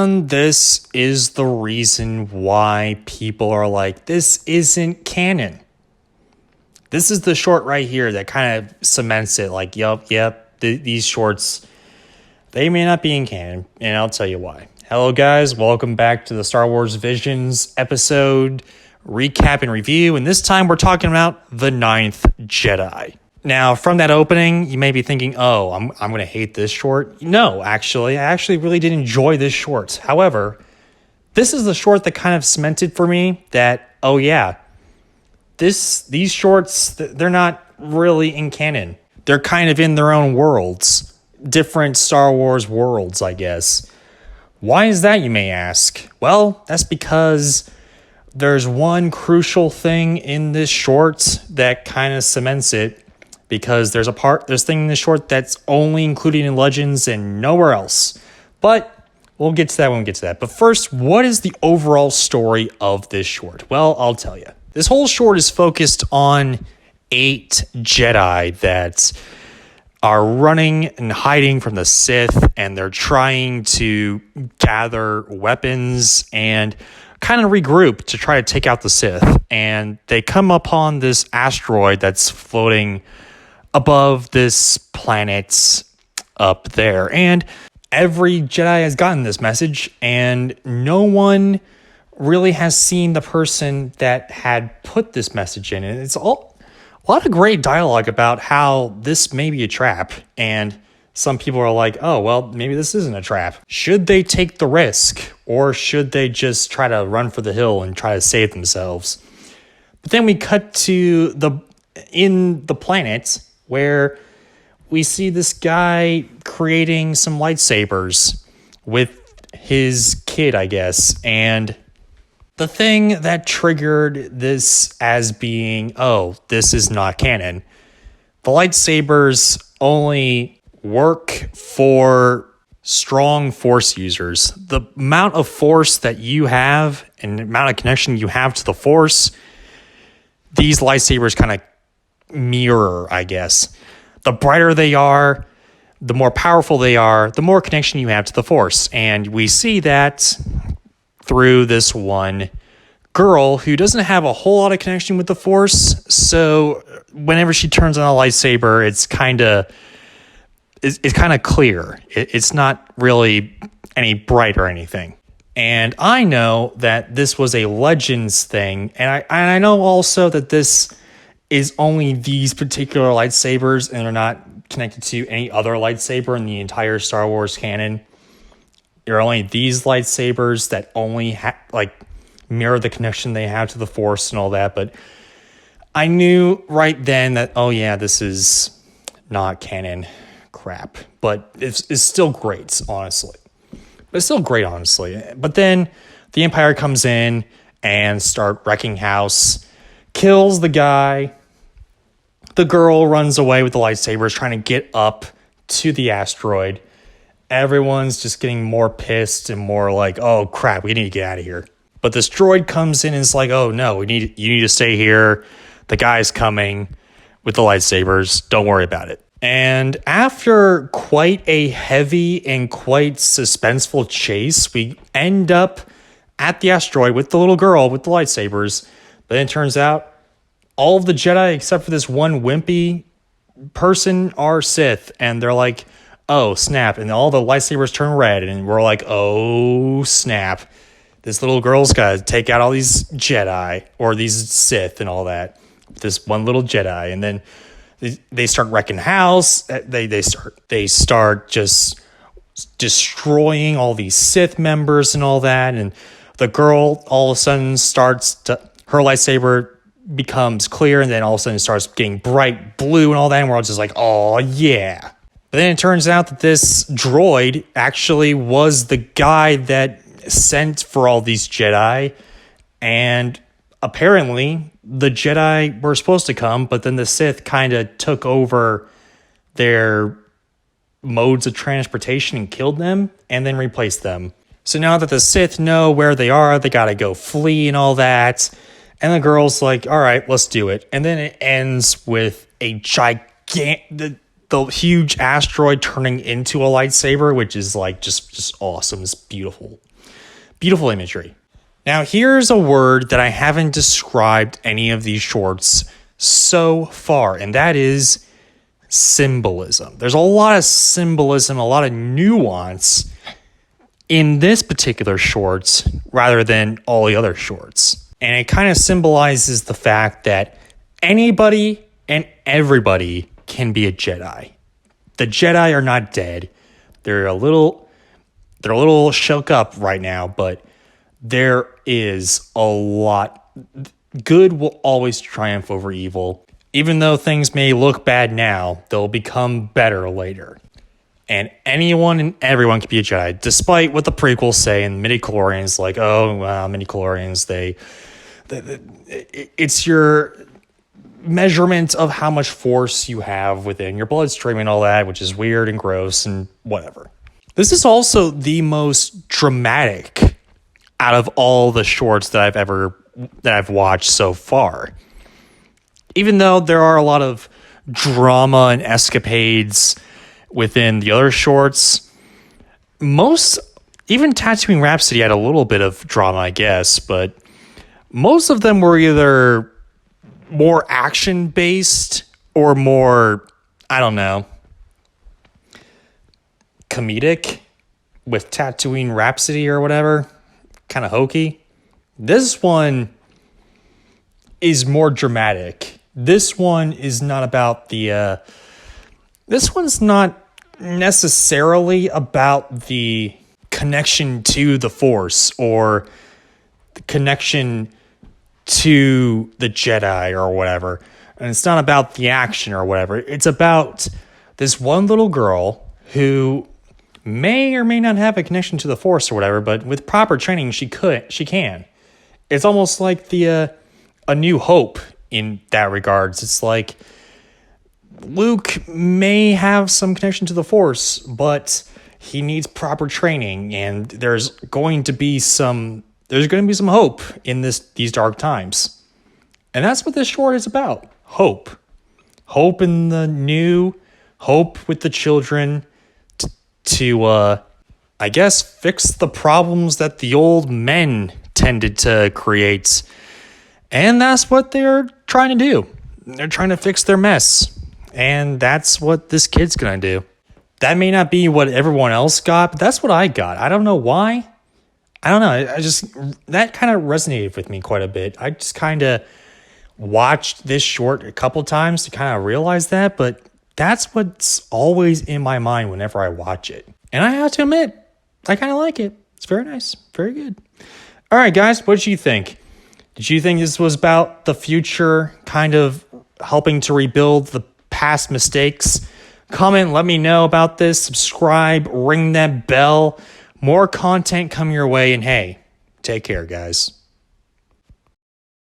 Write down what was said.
And this is the reason why people are like, this isn't canon. This is the short right here that kind of cements it. Like, these shorts, they may not be in canon, and I'll tell you why. Hello, guys. Welcome back to the Star Wars Visions episode recap and review. And this time we're talking about The Ninth Jedi. Now, from that opening, you may be thinking, oh, I'm going to hate this short. No, actually, I actually really did enjoy this short. However, this is the short that kind of cemented for me that, oh yeah, these shorts, they're not really in canon. They're kind of in their own worlds, different Star Wars worlds, I guess. Why is that, you may ask? Well, that's because there's one crucial thing in this short that kind of cements it, because there's thing in this short that's only included in Legends and nowhere else. But we'll get to that when we get to that. But first, what is the overall story of this short? Well, I'll tell you. This whole short is focused on 8 Jedi that are running and hiding from the Sith, and they're trying to gather weapons and kind of regroup to try to take out the Sith. And they come upon this asteroid that's floating above this planet up there. And every Jedi has gotten this message, and no one really has seen the person that had put this message in. And it's a lot of great dialogue about how this may be a trap. And some people are like, oh, well, maybe this isn't a trap. Should they take the risk, or should they just try to run for the hill and try to save themselves? But then we cut to the planet where we see this guy creating some lightsabers with his kid, I guess. And the thing that triggered this as being, oh, this is not canon, the lightsabers only work for strong Force users. The amount of Force that you have and the amount of connection you have to the Force, these lightsabers kind of mirror, I guess. The brighter they are, the more powerful they are, the more connection you have to the Force. And we see that through this one girl who doesn't have a whole lot of connection with the Force. So whenever she turns on a lightsaber, it's kind of clear. It's not really any bright or anything. And I know that this was a Legends thing, and I know also that this is only these particular lightsabers and are not connected to any other lightsaber in the entire Star Wars canon. There are only these lightsabers that only mirror the connection they have to the Force and all that. But I knew right then that, oh yeah, this is not canon crap. But it's still great, honestly. But then the Empire comes in and start wrecking house, kills the guy. The girl runs away with the lightsabers, trying to get up to the asteroid. Everyone's just getting more pissed and more like, oh crap, we need to get out of here. But this droid comes in and is like, oh no, you need to stay here. The guy's coming with the lightsabers. Don't worry about it. And after quite a heavy and quite suspenseful chase, we end up at the asteroid with the little girl with the lightsabers. But then it turns out all of the Jedi, except for this one wimpy person, are Sith. And they're like, oh, snap. And all the lightsabers turn red. And we're like, oh, snap. This little girl's got to take out all these Jedi or these Sith and all that. This one little Jedi. And then they start wrecking house. They start just destroying all these Sith members and all that. And the girl all of a sudden her lightsaber becomes clear, and then all of a sudden it starts getting bright blue and all that, and we're all just like, oh yeah. But then it turns out that this droid actually was the guy that sent for all these Jedi, and apparently the Jedi were supposed to come, but then the Sith kind of took over their modes of transportation and killed them, and then replaced them. So now that the Sith know where they are, they gotta go flee and all that. And the girl's like, all right, let's do it. And then it ends with a the huge asteroid turning into a lightsaber, which is like just awesome. It's beautiful. Beautiful imagery. Now, here's a word that I haven't described any of these shorts so far, and that is symbolism. There's a lot of symbolism, a lot of nuance in this particular shorts rather than all the other shorts. And it kind of symbolizes the fact that anybody and everybody can be a Jedi. The Jedi are not dead. They're a little shook up right now, but there is a lot. Good will always triumph over evil. Even though things may look bad now, they'll become better later. And anyone and everyone can be a Jedi, despite what the prequels say and midichlorians, like, oh, well, midichlorians, it's your measurement of how much force you have within your bloodstream and all that, which is weird and gross and whatever. This is also the most dramatic out of all the shorts that I've watched so far. Even though there are a lot of drama and escapades within the other shorts, even Tatooine Rhapsody had a little bit of drama, I guess, but most of them were either more action-based or more, I don't know, comedic, with Tatooine Rhapsody or whatever. Kind of hokey. This one is more dramatic. This one is not about this one's not necessarily about the connection to the Force or the connection to the Jedi or whatever. And it's not about the action or whatever. It's about this one little girl who may or may not have a connection to the Force or whatever, but with proper training, she can. It's almost like A New Hope in that regards. It's like Luke may have some connection to the Force, but he needs proper training, and there's going to be some hope in these dark times. And that's what this short is about. Hope. Hope in the new, hope with the children, to I guess, fix the problems that the old men tended to create. And that's what they're trying to do. They're trying to fix their mess. And that's what this kid's going to do. That may not be what everyone else got, but that's what I got. I don't know why. I don't know. That kind of resonated with me quite a bit. I just kind of watched this short a couple times to kind of realize that, but that's what's always in my mind whenever I watch it. And I have to admit, I kind of like it. It's very nice. Very good. All right, guys, what did you think? Did you think this was about the future kind of helping to rebuild the past mistakes? Comment, let me know about this. Subscribe, ring that bell. More content coming your way. And hey, take care, guys.